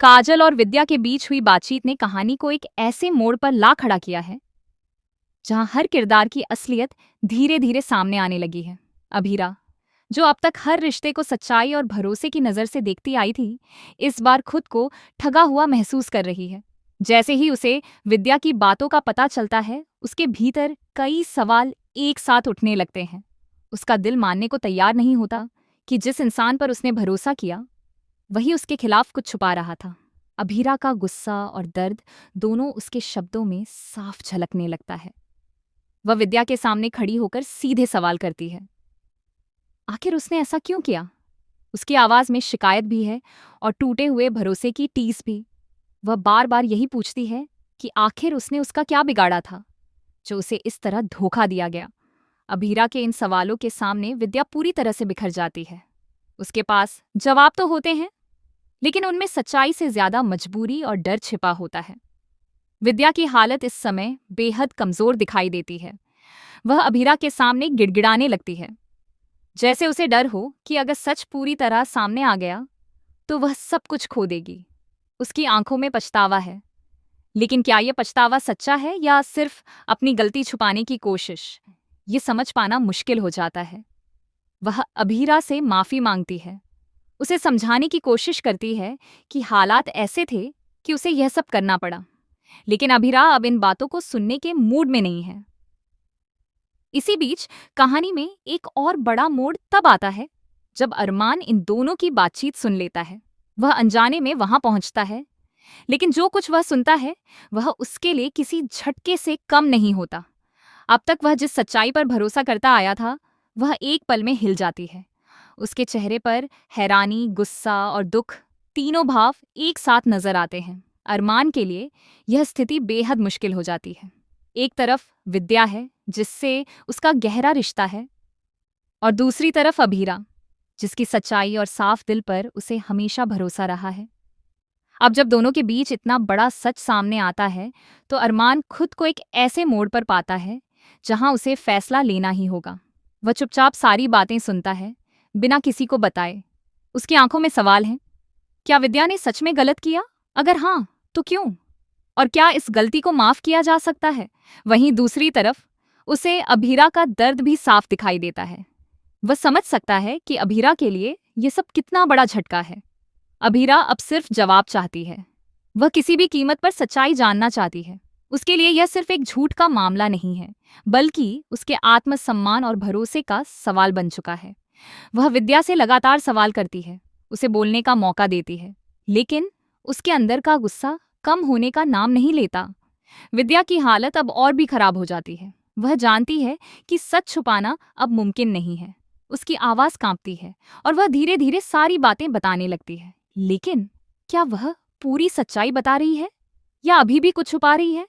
काजल और विद्या के बीच हुई बातचीत ने कहानी को एक ऐसे मोड़ पर ला खड़ा किया है जहां हर किरदार की असलियत धीरे धीरे सामने आने लगी है। अभीरा, जो अब तक हर रिश्ते को सच्चाई और भरोसे की नजर से देखती आई थी, इस बार खुद को ठगा हुआ महसूस कर रही है। जैसे ही उसे विद्या की बातों का पता चलता है, उसके भीतर कई सवाल एक साथ उठने लगते हैं। उसका दिल मानने को तैयार नहीं होता कि जिस इंसान पर उसने भरोसा किया वही उसके खिलाफ कुछ छुपा रहा था। अभीरा का गुस्सा और दर्द दोनों उसके शब्दों में साफ झलकने लगता है। वह विद्या के सामने खड़ी होकर सीधे सवाल करती है, आखिर उसने ऐसा क्यों किया? उसकी आवाज में शिकायत भी है और टूटे हुए भरोसे की टीस भी। वह बार बार यही पूछती है कि आखिर उसने उसका क्या बिगाड़ा था जो उसे इस तरह धोखा दिया गया। अभीरा के इन सवालों के सामने विद्या पूरी तरह से बिखर जाती है। उसके पास जवाब तो होते हैं, लेकिन उनमें सच्चाई से ज्यादा मजबूरी और डर छिपा होता है। विद्या की हालत इस समय बेहद कमजोर दिखाई देती है। वह अभीरा के सामने गिड़गिड़ाने लगती है, जैसे उसे डर हो कि अगर सच पूरी तरह सामने आ गया तो वह सब कुछ खो देगी। उसकी आंखों में पछतावा है, लेकिन क्या यह पछतावा सच्चा है या सिर्फ अपनी गलती छुपाने की कोशिश, ये समझ पाना मुश्किल हो जाता है। वह अभीरा से माफी मांगती है, उसे समझाने की कोशिश करती है कि हालात ऐसे थे कि उसे यह सब करना पड़ा, लेकिन अभीरा अब इन बातों को सुनने के मूड में नहीं है। इसी बीच कहानी में एक और बड़ा मोड़ तब आता है जब अरमान इन दोनों की बातचीत सुन लेता है। वह अनजाने में वहां पहुंचता है, लेकिन जो कुछ वह सुनता है वह उसके लिए किसी झटके से कम नहीं होता। अब तक वह जिस सच्चाई पर भरोसा करता आया था, वह एक पल में हिल जाती है। उसके चेहरे पर हैरानी, गुस्सा और दुख, तीनों भाव एक साथ नजर आते हैं। अरमान के लिए यह स्थिति बेहद मुश्किल हो जाती है। एक तरफ विद्या है, जिससे उसका गहरा रिश्ता है, और दूसरी तरफ अभीरा, जिसकी सच्चाई और साफ दिल पर उसे हमेशा भरोसा रहा है। अब जब दोनों के बीच इतना बड़ा सच सामने आता है, तो अरमान खुद को एक ऐसे मोड़ पर पाता है जहां उसे फैसला लेना ही होगा। वह चुपचाप सारी बातें सुनता है, बिना किसी को बताए। उसकी आंखों में सवाल हैं, क्या विद्या ने सच में गलत किया? अगर हाँ, तो क्यों? और क्या इस गलती को माफ किया जा सकता है? वहीं दूसरी तरफ उसे अभीरा का दर्द भी साफ दिखाई देता है। वह समझ सकता है कि अभीरा के लिए ये सब कितना बड़ा झटका है। अभीरा अब सिर्फ जवाब चाहती है। वह किसी भी कीमत पर सच्चाई जानना चाहती है। उसके लिए यह सिर्फ एक झूठ का मामला नहीं है, बल्कि उसके आत्मसम्मान और भरोसे का सवाल बन चुका है। वह विद्या से लगातार सवाल करती है, उसे बोलने का मौका देती है, लेकिन उसके अंदर का गुस्सा कम होने का नाम नहीं लेता। विद्या की हालत अब और भी खराब हो जाती है। वह जानती है कि सच छुपाना अब मुमकिन नहीं है। उसकी आवाज कांपती है और वह धीरे धीरे सारी बातें बताने लगती है। लेकिन क्या वह पूरी सच्चाई बता रही है या अभी भी कुछ छुपा रही है?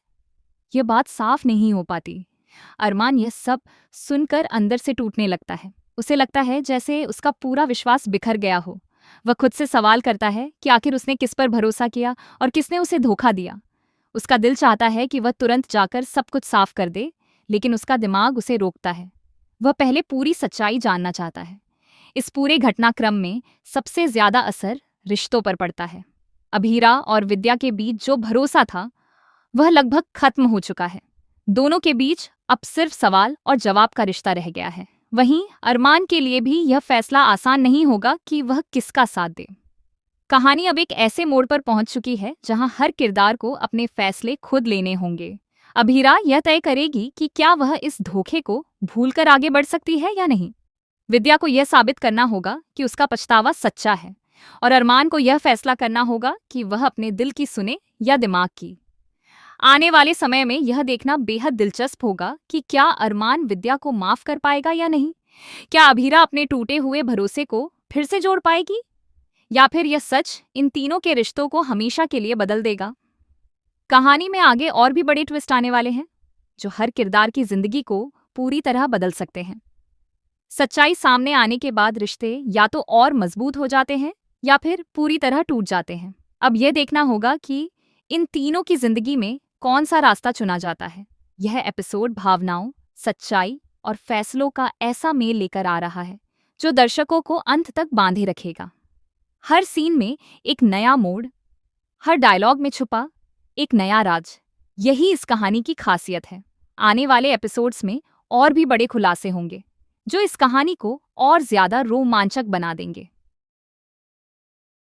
यह बात साफ नहीं हो पाती। अरमान यह सब सुनकर अंदर से टूटने लगता है। उसे लगता है जैसे उसका पूरा विश्वास बिखर गया हो। वह खुद से सवाल करता है कि आखिर उसने किस पर भरोसा किया और किसने उसे धोखा दिया। उसका दिल चाहता है कि वह तुरंत जाकर सब कुछ साफ कर दे, लेकिन उसका दिमाग उसे रोकता है। वह पहले पूरी सच्चाई जानना चाहता है। इस पूरे घटनाक्रम में सबसे ज्यादा असर रिश्तों पर पड़ता है। अभीरा और विद्या के बीच जो भरोसा था, वह लगभग खत्म हो चुका है। दोनों के बीच अब सिर्फ सवाल और जवाब का रिश्ता रह गया है। वहीं अरमान के लिए भी यह फैसला आसान नहीं होगा कि वह किसका साथ दे। कहानी अब एक ऐसे मोड़ पर पहुंच चुकी है जहां हर किरदार को अपने फैसले खुद लेने होंगे। अभीरा यह तय करेगी कि क्या वह इस धोखे को भूलकर आगे बढ़ सकती है या नहीं। विद्या को यह साबित करना होगा कि उसका पछतावा सच्चा है, और अरमान को यह फैसला करना होगा कि वह अपने दिल की सुने या दिमाग की। आने वाले समय में यह देखना बेहद दिलचस्प होगा कि क्या अरमान विद्या को माफ कर पाएगा या नहीं। क्या अभीरा अपने टूटे हुए भरोसे को फिर से जोड़ पाएगी, या फिर यह सच इन तीनों के रिश्तों को हमेशा के लिए बदल देगा। कहानी में आगे और भी बड़े ट्विस्ट आने वाले हैं, जो हर किरदार की जिंदगी को पूरी तरह बदल सकते हैं। सच्चाई सामने आने के बाद रिश्ते या तो और मजबूत हो जाते हैं या फिर पूरी तरह टूट जाते हैं। अब यह देखना होगा कि इन तीनों की जिंदगी में कौन सा रास्ता चुना जाता है। यह एपिसोड भावनाओं, सच्चाई और फैसलों का ऐसा मेल लेकर आ रहा है जो दर्शकों को अंत तक बांधे रखेगा। हर सीन में एक नया मोड़, हर डायलॉग में छुपा एक नया राज। यही इस कहानी की खासियत है। आने वाले एपिसोड्स में और भी बड़े खुलासे होंगे जो इस कहानी को और ज्यादा रोमांचक बना देंगे।